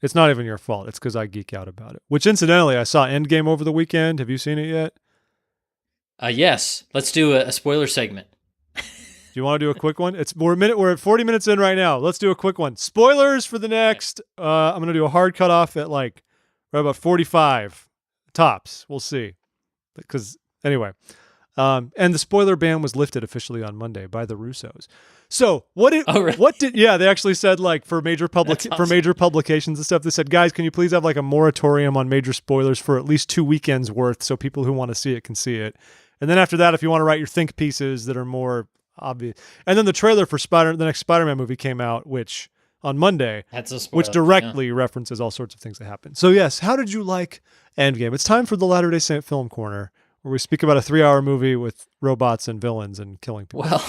It's not even your fault. It's because I geek out about it. Which, incidentally, I saw Endgame over the weekend. Have you seen it yet? Yes. Let's do a spoiler segment. Do you want to do a quick one? We're at 40 minutes in right now. Let's do a quick one. Spoilers for the next. I'm going to do a hard cutoff at right about 45 tops. We'll see. Because anyway. And the spoiler ban was lifted officially on Monday by the Russos. So really? They actually said, for major publications and stuff, they said, "Guys, can you please have a moratorium on major spoilers for at least 2 weekends worth, so people who want to see it can see it. And then after that, if you want to write your think pieces that are more obvious." And then the trailer for the next Spider-Man movie came out, which on Monday, which directly references all sorts of things that happened. So yes, how did you like Endgame? It's time for the Latter-day Saint Film Corner, where we speak about a 3-hour movie with robots and villains and killing people. Well,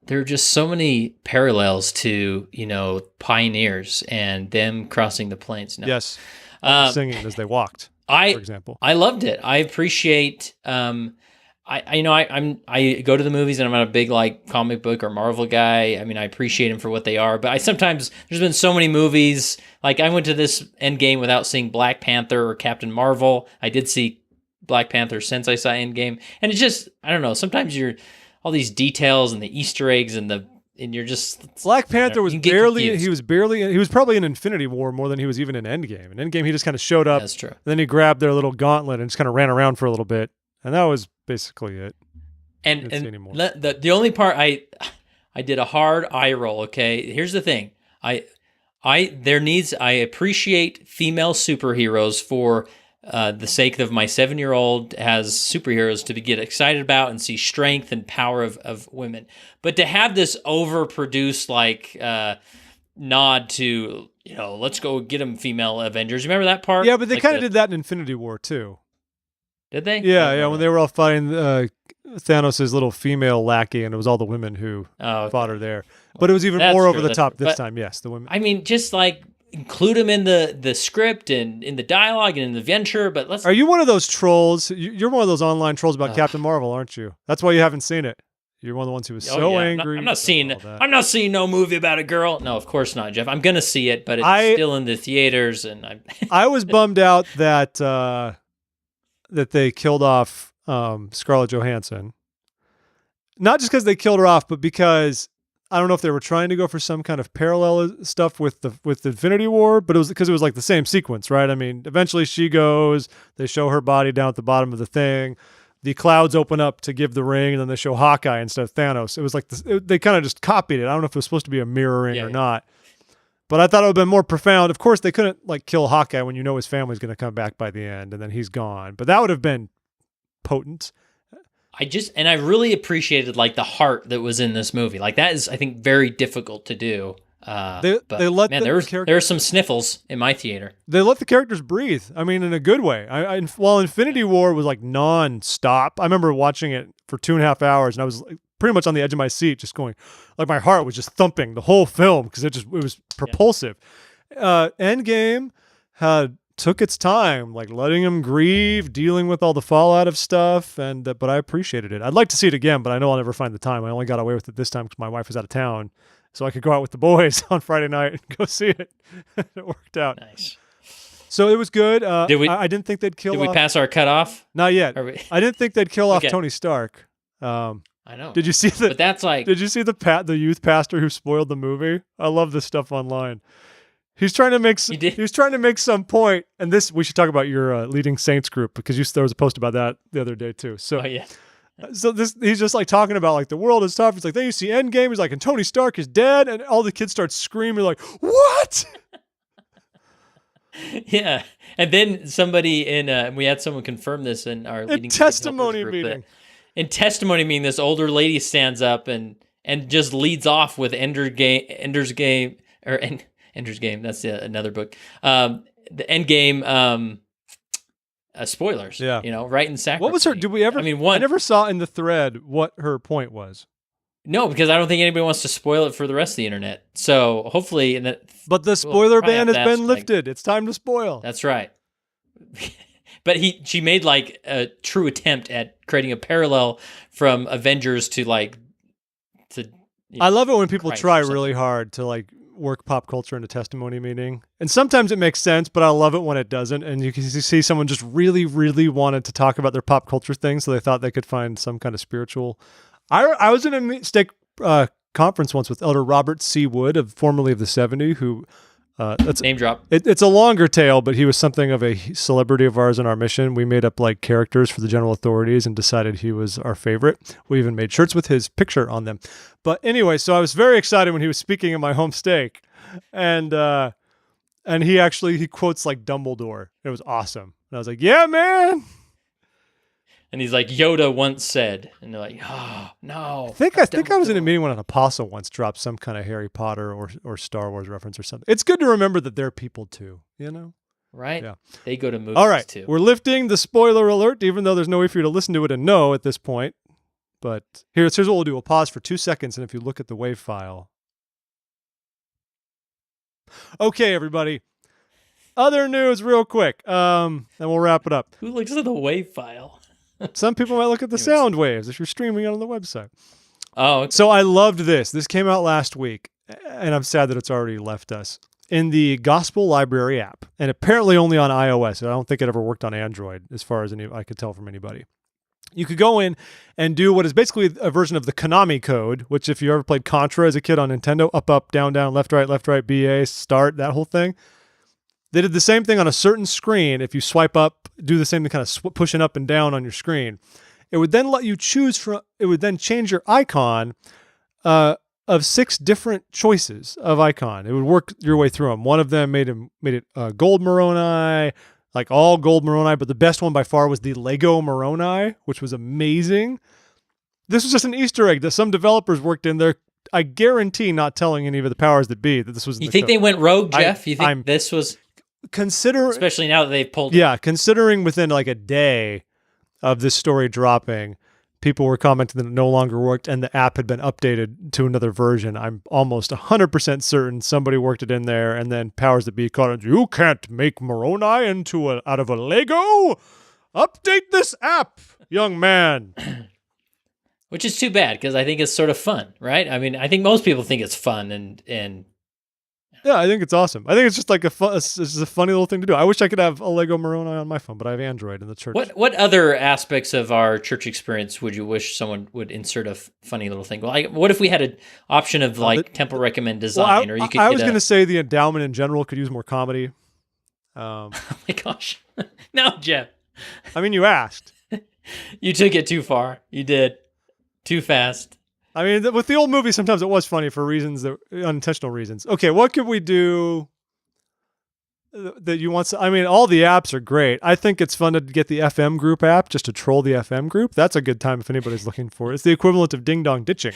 there are just so many parallels to, pioneers and them crossing the plains. No. Yes. Singing as they walked, for example. I loved it. I appreciate, I go to the movies and I'm not a big comic book or Marvel guy. I mean, I appreciate them for what they are, but sometimes there's been so many movies. I went to this Endgame without seeing Black Panther or Captain Marvel. I did see Black Panther since I saw Endgame, and it's just, I don't know, sometimes you're all these details and the Easter eggs and you're just... Black Panther was he was probably in Infinity War more than he was even in Endgame. In Endgame, he just kind of showed up. That's true. And then he grabbed their little gauntlet and just kind of ran around for a little bit, and that was basically it. And the only part I did a hard eye roll. Okay, here's the thing. I appreciate female superheroes for the sake of my 7-year-old has superheroes to get excited about and see strength and power of women. But to have this overproduced nod to, let's go get them female Avengers. Remember that part? Yeah, but they kind of did that in Infinity War too. Did they? Yeah, when they were all fighting Thanos' little female lackey, and it was all the women who fought her there. But it was even That's more true, over the top true. this time. Yes, the women. I mean, just like include them in the script and in the dialogue and in the adventure. But let's. Are you one of those trolls? You're one of those online trolls about Captain Marvel, aren't you? That's why you haven't seen it. You're one of the ones who was so angry. I'm not seeing no movie about a girl. No, of course not, Jeff. I'm gonna see it, but it's still in the theaters, and I was bummed out that that they killed off Scarlett Johansson. Not just because they killed her off, but because I don't know if they were trying to go for some kind of parallel stuff with the Infinity War, but it was because it was like the same sequence, right? I mean, eventually she goes, they show her body down at the bottom of the thing. The clouds open up to give the ring, and then they show Hawkeye instead of Thanos. It was like they kind of just copied it. I don't know if it was supposed to be a mirroring or not, but I thought it would have been more profound. Of course, they couldn't like kill Hawkeye when you know his family's going to come back by the end, and then he's gone. But that would have been potent. I really appreciated like the heart that was in this movie. Like that is, I think, very difficult to do. There were some sniffles in my theater. They let the characters breathe. I mean, in a good way. While Infinity War was like non-stop, I remember watching it for 2.5 hours, and I was like, pretty much on the edge of my seat, just going, like my heart was just thumping the whole film because it was propulsive. Endgame took its time, like letting him grieve, dealing with all the fallout of stuff, but I appreciated it. I'd like to see it again, but I know I'll never find the time. I only got away with it this time because my wife was out of town. So I could go out with the boys on Friday night and go see it. It worked out. Nice. So it was good. I didn't think they'd kill off. Did we pass our cutoff? Not yet. I didn't think they'd kill off Tony Stark. I know. Did you see the? But that's like. Did you see the youth pastor who spoiled the movie? I love this stuff online. He's trying to make. He was trying to make some point, and this we should talk about your leading Saints group because there was a post about that the other day too. So. Oh yeah. So he's just like talking about like the world is tough. It's like then you see Endgame. He's like, and Tony Stark is dead, and all the kids start screaming like, "What?" Yeah, and then somebody we had someone confirm this in our leading testimony meeting. In testimony meeting, this older lady stands up and just leads off with Ender's Game. That's another book. The Endgame. Spoilers, right in sacrifice. What was her? Did we ever? I mean, I never saw in the thread what her point was. No, because I don't think anybody wants to spoil it for the rest of the internet. So hopefully, but the spoiler ban has been lifted. It's time to spoil. That's right. But she made like a true attempt at creating a parallel from Avengers to like I love it when people try really hard to like work pop culture into testimony meeting, and sometimes it makes sense, but I love it when it doesn't, and you can see someone just really really wanted to talk about their pop culture thing, so they thought they could find some kind of spiritual. I was in a stake conference once with Elder Robert C. Wood, formerly of the 70, who that's name drop. It's a longer tale, but he was something of a celebrity of ours in our mission. We made up like characters for the general authorities and decided he was our favorite. We even made shirts with his picture on them. But anyway, so I was very excited when he was speaking in my home stake, and he quotes like Dumbledore. It was awesome, and I was like, yeah, man. And he's like, Yoda once said, and they're like, oh no. I think I was in a meeting when an apostle once dropped some kind of Harry Potter or Star Wars reference or something. It's good to remember that they're people too, Right? Yeah. They go to movies All right. too. We're lifting the spoiler alert, even though there's no way for you to listen to it and know at this point. But here's what we'll do. We'll pause for 2 seconds, and if you look at the WAV file. Okay, everybody. Other news real quick, and we'll wrap it up. Who looks at the WAV file? Some people might look at the sound waves if you're streaming it on the website. Oh, okay. So I loved this. This came out last week, and I'm sad that it's already left us. In the Gospel Library app, and apparently only on iOS. I don't think it ever worked on Android, as far as I could tell from anybody. You could go in and do what is basically a version of the Konami code, which if you ever played Contra as a kid on Nintendo, up, down, left, right, BA, start, that whole thing. They did the same thing on a certain screen. If you swipe up, do the same thing, kind of pushing up and down on your screen. It would then let you it would then change your icon of 6 different choices of icon. It would work your way through them. One of them made it gold Moroni, like all gold Moroni, but the best one by far was the Lego Moroni, which was amazing. This was just an Easter egg that some developers worked in there. I guarantee not telling any of the powers that be that this was. You think they went rogue, Jeff? You think this was? Especially now that they've pulled. Yeah, considering within like a day of this story dropping, people were commenting that it no longer worked and the app had been updated to another version. I'm almost 100% certain somebody worked it in there, and then powers that be called, "You can't make Moroni out of a Lego? Update this app, young man." Which is too bad, because I think it's sort of fun, right? I mean, I think most people think it's fun, and yeah, I think it's awesome. I think it's just like it's just a funny little thing to do. I wish I could have a Lego Moroni on my phone, but I have Android in the church. What other aspects of our church experience would you wish someone would insert a funny little thing? Well, what if we had an option of temple recommend design, or you could? I was going to say the endowment in general could use more comedy. Oh my gosh, no, Geoff. I mean, you asked. You took it too far. You did. Too fast. I mean, with the old movie, sometimes it was funny for reasons unintentional reasons. Okay, what could we do that you want? I mean, all the apps are great. I think it's fun to get the FM group app just to troll the FM group. That's a good time if anybody's looking for it. It's the equivalent of ding dong ditching.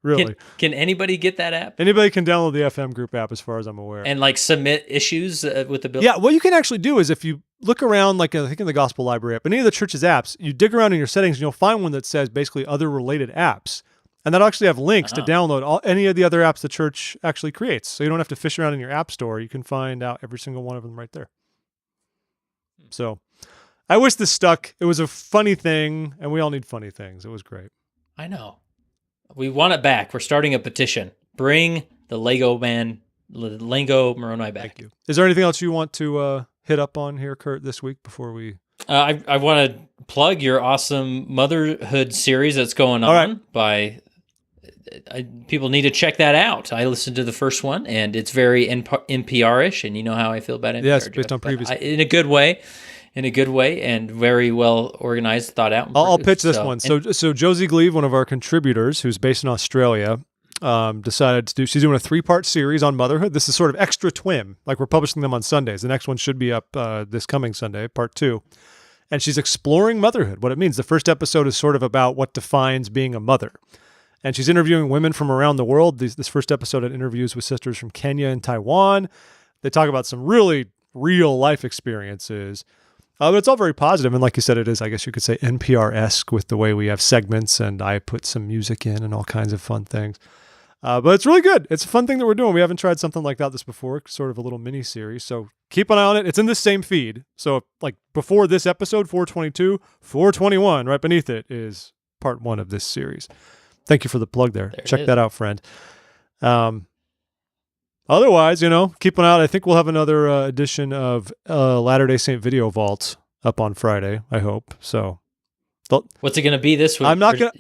Really. Can anybody get that app? Anybody can download the FM group app, as far as I'm aware. And submit issues with the bill? Yeah, what you can actually do is if you look around, I think in the Gospel Library app, any of the church's apps, you dig around in your settings and you'll find one that says basically other related apps. And that'll actually have links to download any of the other apps the church actually creates. So you don't have to fish around in your app store. You can find out every single one of them right there. So I wish this stuck. It was a funny thing, and we all need funny things. It was great. I know. We want it back. We're starting a petition. Bring the Lego Moroni back. Thank you. Is there anything else you want to hit up on here, Kurt, this week before we... I want to plug your awesome motherhood series that's going on people need to check that out. I listened to the first one, and it's very NPR-ish, and you know how I feel about NPR. Yes, based on previous... in a good way, and very well organized, thought out. I'll pitch this one. So Josie Gleave, one of our contributors, who's based in Australia, decided to do... She's doing a 3-part series on motherhood. This is sort of extra twim. We're publishing them on Sundays. The next one should be up this coming Sunday, part 2. And she's exploring motherhood, what it means. The first episode is sort of about what defines being a mother. And she's interviewing women from around the world. This first episode had interviews with sisters from Kenya and Taiwan. They talk about some really real life experiences. But it's all very positive. And like you said, it is, I guess you could say, NPR-esque with the way we have segments, and I put some music in and all kinds of fun things. But it's really good. It's a fun thing that we're doing. We haven't tried something like that before, sort of a little mini series. So keep an eye on it. It's in the same feed. So before this episode, 422, 421, right beneath it is part 1 of this series. Thank you for the plug there. Check that out, friend. Otherwise, keep an eye out. I think we'll have another edition of Latter-day Saint Video Vault up on Friday, I hope. So what's it going to be this week? I'm not going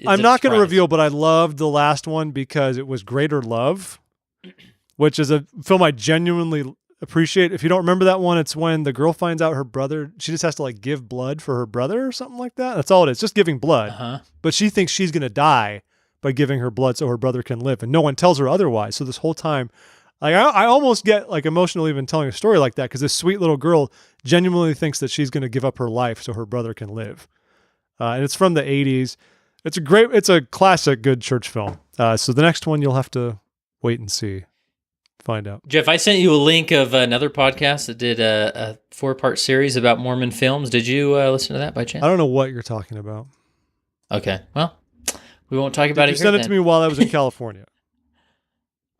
to reveal, but I loved the last one because it was Greater Love, which is a film I genuinely appreciate. If you don't remember that one, it's when the girl finds out her brother, she just has to give blood for her brother or something like that. That's all it is, just giving blood. But she thinks she's going to die by giving her blood so her brother can live, and no one tells her otherwise. So this whole time, I almost get emotional even telling a story like that, because this sweet little girl genuinely thinks that she's going to give up her life so her brother can live. And it's from the 80s. It's a classic good church film. So the next one you'll have to wait and see, find out. Geoff, I sent you a link of another podcast that did a 4-part series about Mormon films. Did you listen to that by chance? I don't know what you're talking about. Okay, well, we won't talk about it here. You sent it to me while I was in California.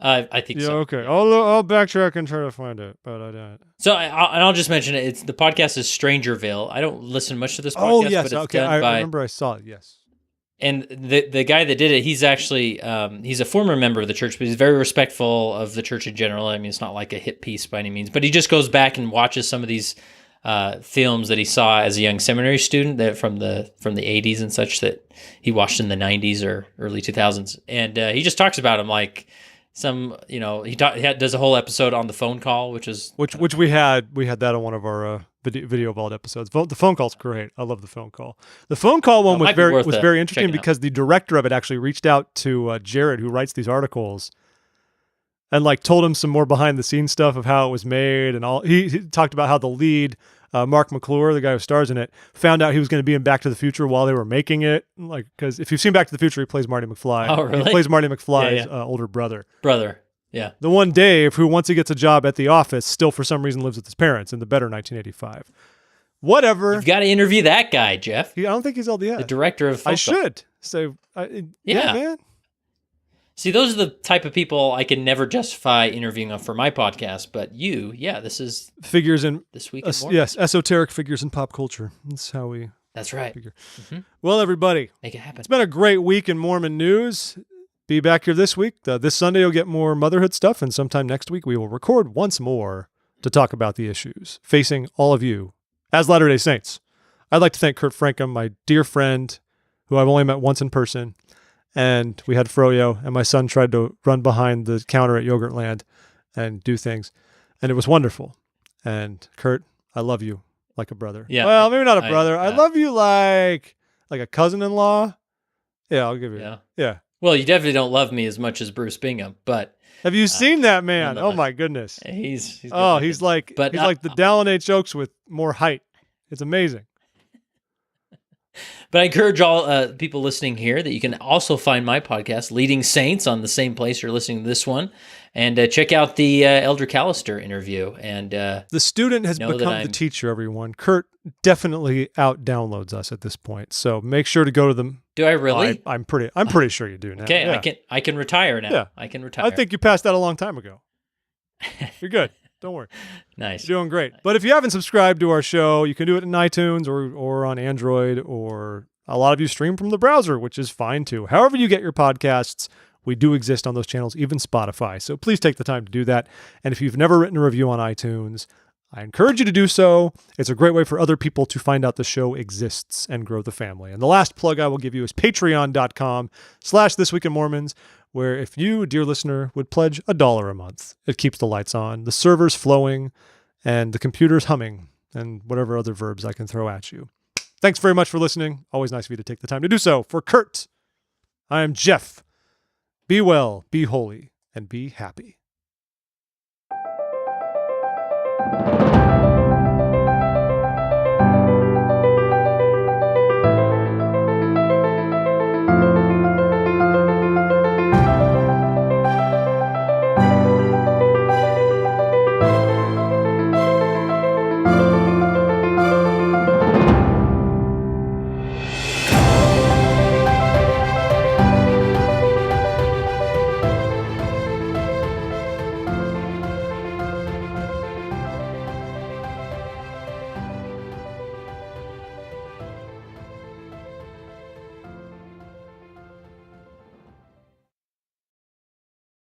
I think so. Okay. I'll backtrack and try to find it, but I don't. So I'll just mention it. The podcast is Strangerville. I don't listen much to this podcast. Oh yes, but it's okay. Done by, remember I saw it. Yes. And the guy that did it, he's actually he's a former member of the church, but he's very respectful of the church in general. I mean, it's not like a hit piece by any means, but he just goes back and watches some of these films that he saw as a young seminary student that from the 80s and such that he watched in the 90s or early 2000s, and he just talks about them some, he does a whole episode on the phone call, which we had that on one of our video vault episodes. The phone call's great. I love the phone call. The phone call one was very interesting because the director of it actually reached out to Jared, who writes these articles, and told him some more behind the scenes stuff of how it was made and all. He talked about how the lead, Mark McClure, the guy who stars in it, found out he was going to be in Back to the Future while they were making it. Because if you've seen Back to the Future, he plays Marty McFly. Oh, really? He plays Marty McFly's older brother. Yeah. The one Dave, who once he gets a job at the office, still for some reason lives with his parents in the better 1985. Whatever. You've got to interview that guy, Geoff. I don't think he's LDS. The director of folk. I should. So, yeah, man. See, those are the type of people I can never justify interviewing for my podcast. But you, this is figures in this week. Yes, esoteric figures in pop culture. That's how we. That's right. Figure. Mm-hmm. Well, everybody, make it happen. It's been a great week in Mormon news. Be back here this week. This Sunday you'll get more motherhood stuff, and sometime next week we will record once more to talk about the issues facing all of you as Latter-day Saints. I'd like to thank Kurt Frankum, my dear friend, who I've only met once in person. And we had froyo, and my son tried to run behind the counter at Yogurtland and do things. And it was wonderful. And Kurt, I love you like a brother. Yeah. Well, maybe not a brother. I love you like a cousin-in-law. Yeah, I'll give you. Yeah. Well, you definitely don't love me as much as Bruce Bingham, but have you seen that man? Oh my goodness. He's like the Dallin H. Oaks with more height. It's amazing. But I encourage all people listening here that you can also find my podcast, Leading Saints, on the same place you're listening to this one. And check out the Elder Callister interview. And the student has become the teacher, everyone. Kurt definitely out-downloads us at this point. So make sure to go to them. Do I really? I'm pretty sure you do now. Okay, yeah. I can retire now. Yeah. I can retire. I think you passed that a long time ago. You're good. Don't worry. Nice. You're doing great. But if you haven't subscribed to our show, you can do it in iTunes or on Android, or a lot of you stream from the browser, which is fine too. However you get your podcasts, we do exist on those channels, even Spotify. So please take the time to do that. And if you've never written a review on iTunes, I encourage you to do so. It's a great way for other people to find out the show exists and grow the family. And the last plug I will give you is patreon.com/thisweekinmormons, where if you, dear listener, would pledge $1 a month, it keeps the lights on, the servers flowing, and the computers humming, and whatever other verbs I can throw at you. Thanks very much for listening. Always nice of you to take the time to do so. For Kurt, I am Geoff. Be well, be holy, and be happy.